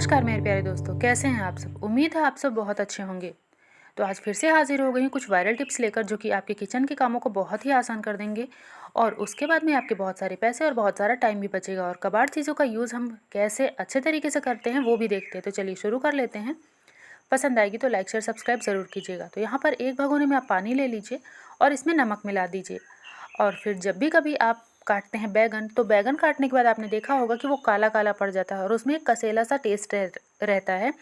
नमस्कार मेरे प्यारे दोस्तों, कैसे हैं आप सब। उम्मीद है आप सब बहुत अच्छे होंगे। तो आज फिर से हाजिर हो गई हूँ कुछ वायरल टिप्स लेकर, जो कि आपके किचन के कामों को बहुत ही आसान कर देंगे और उसके बाद में आपके बहुत सारे पैसे और बहुत सारा टाइम भी बचेगा। और कबाड़ चीज़ों का यूज़ हम कैसे अच्छे तरीके से करते हैं वो भी देखते हैं। तो चलिए शुरू कर लेते हैं। पसंद आएगी तो लाइक शेयर सब्सक्राइब ज़रूर कीजिएगा। तो यहाँ पर एक भगोने में आप पानी ले लीजिए और इसमें नमक मिला दीजिए। और फिर जब भी कभी आप काटते हैं बैगन, तो बैगन काटने के बाद आपने देखा होगा कि वो काला काला पड़ जाता है और उसमें एक कसेला सा टेस्ट रहता है।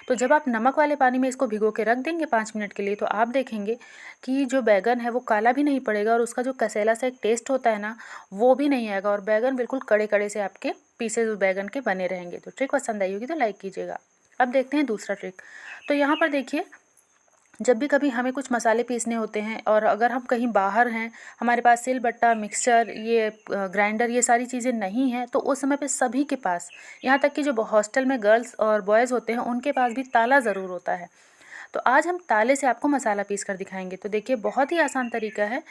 तो जब आप नमक वाले पानी में इसको भिगो के रख देंगे 5 मिनट के लिए, तो आप देखेंगे कि जो बैगन है वो काला भी नहीं पड़ेगा और उसका जो कसेला सा एक टेस्ट होता है ना, वो भी नहीं आएगा और बैगन बिल्कुल कड़े कड़े से आपके पीसेज बैगन के बने रहेंगे। तो ट्रिक पसंद आई होगी तो लाइक कीजिएगा। अब देखते हैं दूसरा ट्रिक। तो यहाँ पर देखिए, जब भी कभी हमें कुछ मसाले पीसने होते हैं और अगर हम कहीं बाहर हैं, हमारे पास सिलबट्टा, मिक्सचर, ये ग्राइंडर, ये सारी चीज़ें नहीं हैं, तो उस समय पे सभी के पास, यहाँ तक कि जो हॉस्टल में गर्ल्स और बॉयज़ होते हैं उनके पास भी ताला ज़रूर होता है। तो आज हम ताले से आपको मसाला पीस कर दिखाएंगे। तो देखिए, बहुत ही आसान तरीका है।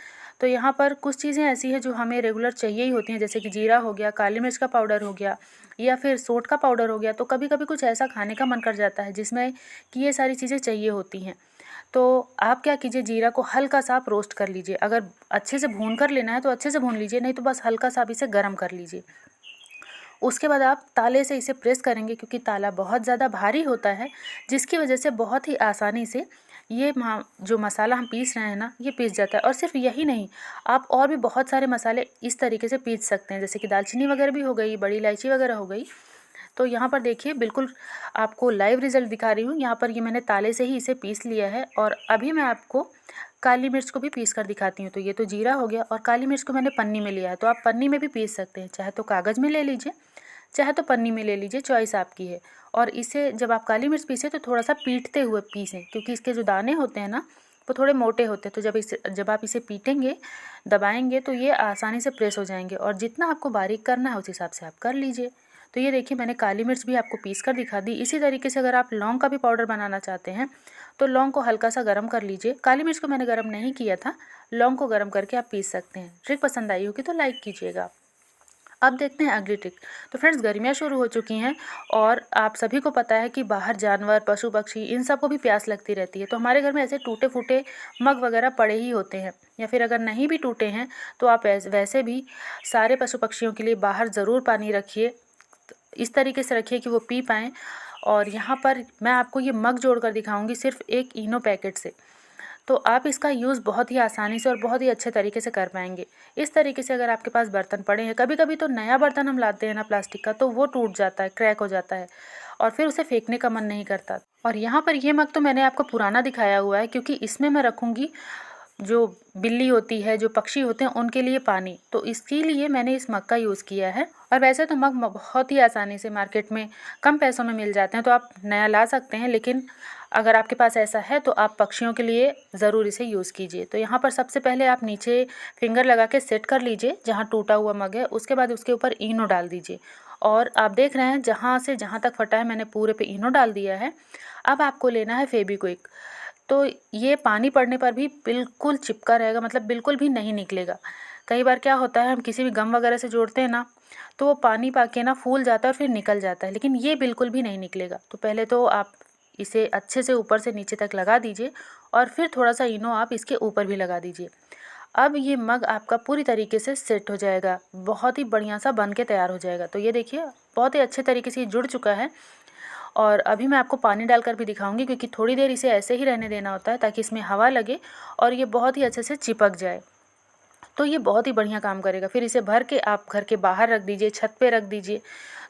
तो यहाँ पर कुछ चीज़ें ऐसी हैं जो हमें रेगुलर चाहिए ही होती हैं, जैसे कि जीरा हो गया, काली मिर्च का पाउडर हो गया या फिर सोंठ का पाउडर हो गया। तो कभी कभी कुछ ऐसा खाने का मन कर जाता है जिसमें कि ये सारी चीज़ें चाहिए होती हैं। तो आप क्या कीजिए, जीरा को हल्का सा आप रोस्ट कर लीजिए। अगर अच्छे से भून कर लेना है तो अच्छे से भून लीजिए, नहीं तो बस हल्का सा आप इसे गर्म कर लीजिए। उसके बाद आप ताले से इसे प्रेस करेंगे, क्योंकि ताला बहुत ज़्यादा भारी होता है, जिसकी वजह से बहुत ही आसानी से ये जो मसाला हम पीस रहे हैं ना, ये पीस जाता है। और सिर्फ यही नहीं, आप और भी बहुत सारे मसाले इस तरीके से पीस सकते हैं, जैसे कि दालचीनी वगैरह भी हो गई, बड़ी इलायची वगैरह हो गई। तो यहाँ पर देखिए, बिल्कुल आपको लाइव रिज़ल्ट दिखा रही हूँ। यहाँ पर ये मैंने ताले से ही इसे पीस लिया है और अभी मैं आपको काली मिर्च को भी पीस कर दिखाती हूँ। तो ये तो जीरा हो गया और काली मिर्च को मैंने पन्नी में लिया है। तो आप पन्नी में भी पीस सकते हैं, चाहे तो कागज़ में ले लीजिए, चाहे तो पन्नी में ले लीजिए, चॉइस आपकी है। और इसे जब आप काली मिर्च पीसें तो थोड़ा सा पीटते हुए पीसें, क्योंकि इसके जो दाने होते हैं ना, वो थोड़े मोटे होते हैं। तो जब आप इसे पीटेंगे, दबाएंगे, तो ये आसानी से प्रेस हो जाएंगे। और जितना आपको बारीक करना है उस हिसाब से आप कर लीजिए। तो ये देखिए, मैंने काली मिर्च भी आपको पीस कर दिखा दी। इसी तरीके से अगर आप लौंग का भी पाउडर बनाना चाहते हैं, तो लौंग को हल्का सा गर्म कर लीजिए। काली मिर्च को मैंने गर्म नहीं किया था, लौंग को गर्म करके आप पीस सकते हैं। ट्रिक पसंद आई होगी तो लाइक कीजिएगा। अब देखते हैं अगली ट्रिक। तो फ्रेंड्स, गर्मियाँ शुरू हो चुकी हैं और आप सभी को पता है कि बाहर जानवर, पशु पक्षी, इन सबको भी प्यास लगती रहती है। तो हमारे घर में ऐसे टूटे फूटे मग वगैरह पड़े ही होते हैं, या फिर अगर नहीं भी टूटे हैं तो आप वैसे भी सारे पशु पक्षियों के लिए बाहर ज़रूर पानी रखिए। इस तरीके से रखिए कि वो पी पाएँ। और यहाँ पर मैं आपको ये मग जोड़ कर दिखाऊंगी सिर्फ एक इनो पैकेट से। तो आप इसका यूज़ बहुत ही आसानी से और बहुत ही अच्छे तरीके से कर पाएंगे। इस तरीके से अगर आपके पास बर्तन पड़े हैं, कभी कभी तो नया बर्तन हम लाते हैं ना प्लास्टिक का, तो वो टूट जाता है, क्रैक हो जाता है और फिर उसे फेंकने का मन नहीं करता। और यहाँ पर ये मग तो मैंने आपको पुराना दिखाया हुआ है, क्योंकि इसमें मैं रखूँगी जो बिल्ली होती है, जो पक्षी होते हैं, उनके लिए पानी। तो इसके लिए मैंने इस मग का यूज़ किया है। और वैसे तो मग बहुत ही आसानी से मार्केट में कम पैसों में मिल जाते हैं, तो आप नया ला सकते हैं। लेकिन अगर आपके पास ऐसा है तो आप पक्षियों के लिए ज़रूर इसे यूज़ कीजिए। तो यहाँ पर सबसे पहले आप नीचे फिंगर लगा के सेट कर लीजिए जहाँ टूटा हुआ मग है। उसके बाद उसके ऊपर इनो डाल दीजिए और आप देख रहे हैं जहाँ से जहाँ तक फटा है मैंने पूरे पे इनो डाल दिया है। अब आपको लेना है फेविक्विक। तो ये पानी पड़ने पर भी बिल्कुल चिपका रहेगा, मतलब बिल्कुल भी नहीं निकलेगा। कई बार क्या होता है, हम किसी भी गम वगैरह से जोड़ते हैं ना, तो वो पानी पाके ना फूल जाता है और फिर निकल जाता है, लेकिन ये बिल्कुल भी नहीं निकलेगा। तो पहले तो आप इसे अच्छे से ऊपर से नीचे तक लगा दीजिए और फिर थोड़ा सा इनो आप इसके ऊपर भी लगा दीजिए। अब ये मग आपका पूरी तरीके से सेट हो जाएगा, बहुत ही बढ़िया सा बन के तैयार हो जाएगा। तो ये देखिए, बहुत ही अच्छे तरीके से ये जुड़ चुका है। और अभी मैं आपको पानी डालकर भी दिखाऊंगी, क्योंकि थोड़ी देर इसे ऐसे ही रहने देना होता है ताकि इसमें हवा लगे और ये बहुत ही अच्छे से चिपक जाए। तो ये बहुत ही बढ़िया काम करेगा। फिर इसे भर के आप घर के बाहर रख दीजिए, छत पे रख दीजिए,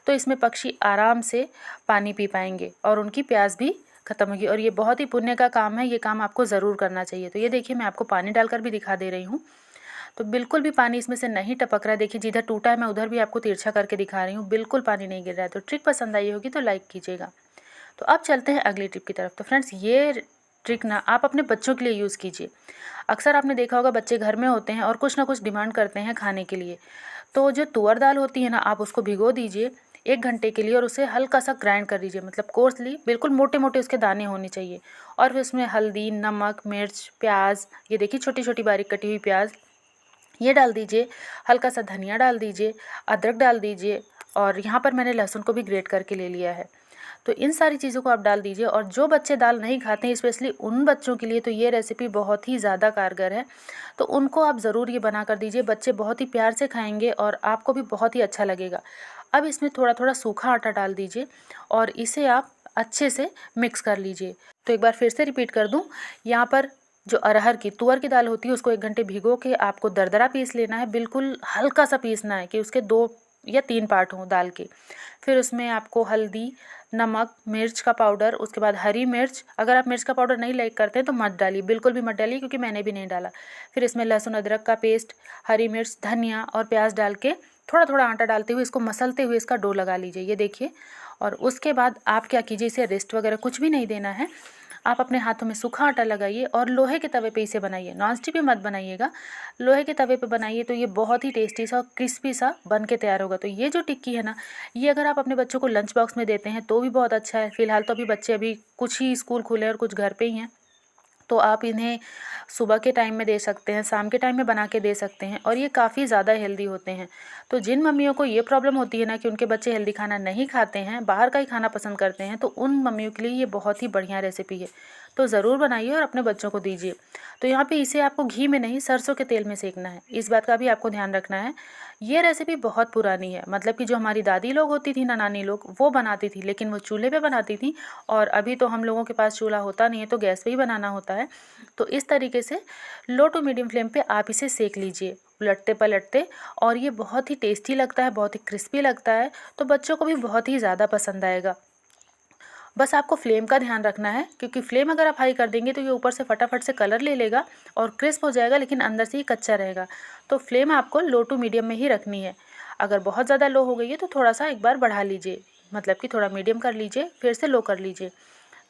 तो इसमें पक्षी आराम से पानी पी पाएंगे और उनकी प्यास भी खत्म होगी। और ये बहुत ही पुण्य का काम है, ये काम आपको ज़रूर करना चाहिए। तो ये देखिए, मैं आपको पानी डालकर भी दिखा दे रही हूँ। तो बिल्कुल भी पानी इसमें से नहीं टपक रहा है। देखिए, जिधर टूटा है मैं उधर भी आपको तिरछा करके दिखा रही हूँ, बिल्कुल पानी नहीं गिर रहा है। तो ट्रिक पसंद आई होगी तो लाइक कीजिएगा। तो अब चलते हैं अगली ट्रिक की तरफ। तो फ्रेंड्स, ये ट्रिक ना आप अपने बच्चों के लिए यूज़ कीजिए। अक्सर आपने देखा होगा, बच्चे घर में होते हैं और कुछ ना कुछ डिमांड करते हैं खाने के लिए। तो जो तुअर दाल होती है ना, आप उसको भिगो दीजिए 1 घंटे के लिए और उसे हल्का सा ग्राइंड कर दीजिए, मतलब कोर्सली, बिल्कुल मोटे मोटे उसके दाने होने चाहिए। और फिर उसमें हल्दी, नमक, मिर्च, प्याज, ये देखिए छोटी छोटी बारीक कटी हुई प्याज, ये डाल दीजिए। हल्का सा धनिया डाल दीजिए, अदरक डाल दीजिए और यहाँ पर मैंने लहसुन को भी ग्रेट करके ले लिया है। तो इन सारी चीज़ों को आप डाल दीजिए। और जो बच्चे दाल नहीं खाते हैं, स्पेशली उन बच्चों के लिए तो ये रेसिपी बहुत ही ज़्यादा कारगर है। तो उनको आप ज़रूर ये बना कर दीजिए, बच्चे बहुत ही प्यार से खाएंगे और आपको भी बहुत ही अच्छा लगेगा। अब इसमें थोड़ा थोड़ा सूखा आटा डाल दीजिए और इसे आप अच्छे से मिक्स कर लीजिए। तो एक बार फिर से रिपीट कर दूं, यहाँ पर जो अरहर की तुअर की दाल होती है उसको 1 घंटे भिगो के आपको दरदरा पीस लेना है, बिल्कुल हल्का सा पीसना है कि उसके 2 या 3 पार्ट हों दाल के। फिर उसमें आपको हल्दी, नमक, मिर्च का पाउडर, उसके बाद हरी मिर्च, अगर आप मिर्च का पाउडर नहीं लाइक करते हैं तो मत डालिए, बिल्कुल भी मत डालिए, क्योंकि मैंने भी नहीं डाला। फिर इसमें लहसुन अदरक का पेस्ट, हरी मिर्च, धनिया और प्याज डाल के थोड़ा थोड़ा आटा डालते हुए इसको मसलते हुए इसका डो लगा लीजिए, ये देखिए। और उसके बाद आप क्या कीजिए, इसे रेस्ट वगैरह कुछ भी नहीं देना है। आप अपने हाथों में सूखा आटा लगाइए और लोहे के तवे पे इसे बनाइए, नॉन स्टिक पे मत बनाइएगा, लोहे के तवे पे बनाइए। तो ये बहुत ही टेस्टी सा और क्रिस्पी सा बन के तैयार होगा। तो ये जो टिक्की है ना, ये अगर आप अपने बच्चों को लंच बॉक्स में देते हैं तो भी बहुत अच्छा है। फिलहाल तो अभी बच्चे अभी कुछ ही स्कूल खुले हैं और कुछ घर पे ही हैं, तो आप इन्हें सुबह के टाइम में दे सकते हैं, शाम के टाइम में बना के दे सकते हैं, और ये काफ़ी ज़्यादा हेल्दी होते हैं। तो जिन मम्मियों को ये प्रॉब्लम होती है ना कि उनके बच्चे हेल्दी खाना नहीं खाते हैं, बाहर का ही खाना पसंद करते हैं, तो उन मम्मियों के लिए ये बहुत ही बढ़िया रेसिपी है। तो ज़रूर बनाइए और अपने बच्चों को दीजिए। तो यहाँ पे इसे आपको घी में नहीं, सरसों के तेल में सेकना है, इस बात का भी आपको ध्यान रखना है। ये रेसिपी बहुत पुरानी है, मतलब कि जो हमारी दादी लोग होती थी ना, नानी लोग, वो बनाती थी, लेकिन वो चूल्हे पे बनाती थी। और अभी तो हम लोगों के पास चूल्हा होता नहीं है, तो गैस पे ही बनाना होता है। तो इस तरीके से लो टू मीडियम फ्लेम पे आप इसे सेक लीजिए, उलटते पलटते। और ये बहुत ही टेस्टी लगता है, बहुत ही क्रिस्पी लगता है, तो बच्चों को भी बहुत ही ज़्यादा पसंद आएगा। बस आपको फ्लेम का ध्यान रखना है, क्योंकि फ्लेम अगर आप हाई कर देंगे तो ये ऊपर से फटाफट से कलर ले लेगा और क्रिस्प हो जाएगा, लेकिन अंदर से ही कच्चा रहेगा। तो फ्लेम आपको लो टू मीडियम में ही रखनी है। अगर बहुत ज़्यादा लो हो गई है तो थोड़ा सा एक बार बढ़ा लीजिए, मतलब कि थोड़ा मीडियम कर लीजिए, फिर से लो कर लीजिए।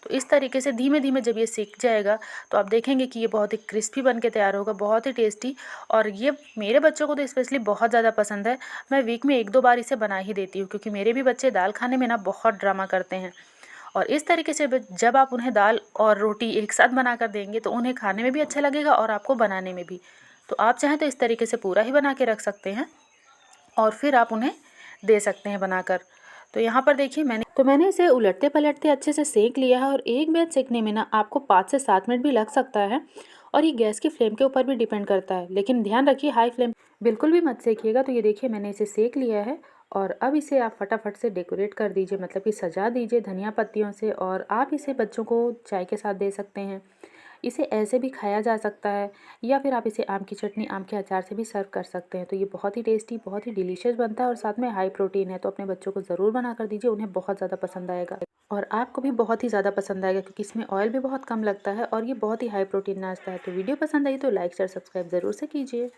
तो इस तरीके से धीमे धीमे जब ये सीख जाएगा तो आप देखेंगे कि ये बहुत ही क्रिस्पी बन के तैयार होगा, बहुत ही टेस्टी। और ये मेरे बच्चों को तो स्पेशली बहुत ज़्यादा पसंद है। मैं वीक में 1-2 बार इसे बना ही देती हूँ, क्योंकि मेरे भी बच्चे दाल खाने में ना बहुत ड्रामा करते हैं। और इस तरीके से जब आप उन्हें दाल और रोटी एक साथ बना कर देंगे तो उन्हें खाने में भी अच्छा लगेगा और आपको बनाने में भी। तो आप चाहें तो इस तरीके से पूरा ही बना के रख सकते हैं और फिर आप उन्हें दे सकते हैं बनाकर। तो यहाँ पर देखिए मैंने इसे उलटते पलटते अच्छे से सेक लिया है, और एक बैच सेकने में ना आपको 5 से 7 मिनट भी लग सकता है। और ये गैस की फ्लेम के ऊपर भी डिपेंड करता है, लेकिन ध्यान रखिए हाई फ्लेम बिल्कुल भी मत सेकिएगा। तो ये देखिए मैंने इसे सेक लिया है, और अब इसे आप फटाफट से डेकोरेट कर दीजिए, मतलब कि सजा दीजिए धनिया पत्तियों से। और आप इसे बच्चों को चाय के साथ दे सकते हैं, इसे ऐसे भी खाया जा सकता है, या फिर आप इसे आम की चटनी, आम के अचार से भी सर्व कर सकते हैं। तो ये बहुत ही टेस्टी, बहुत ही डिलीशियस बनता है और साथ में हाई प्रोटीन है। तो अपने बच्चों को ज़रूर बना कर दीजिए, उन्हें बहुत ज़्यादा पसंद आएगा और आपको भी बहुत ही ज़्यादा पसंद आएगा, क्योंकि इसमें ऑयल भी बहुत कम लगता है और ये बहुत ही हाई प्रोटीन नाश्ता है। तो वीडियो पसंद आई तो लाइक शेयर सब्सक्राइब ज़रूर से कीजिए।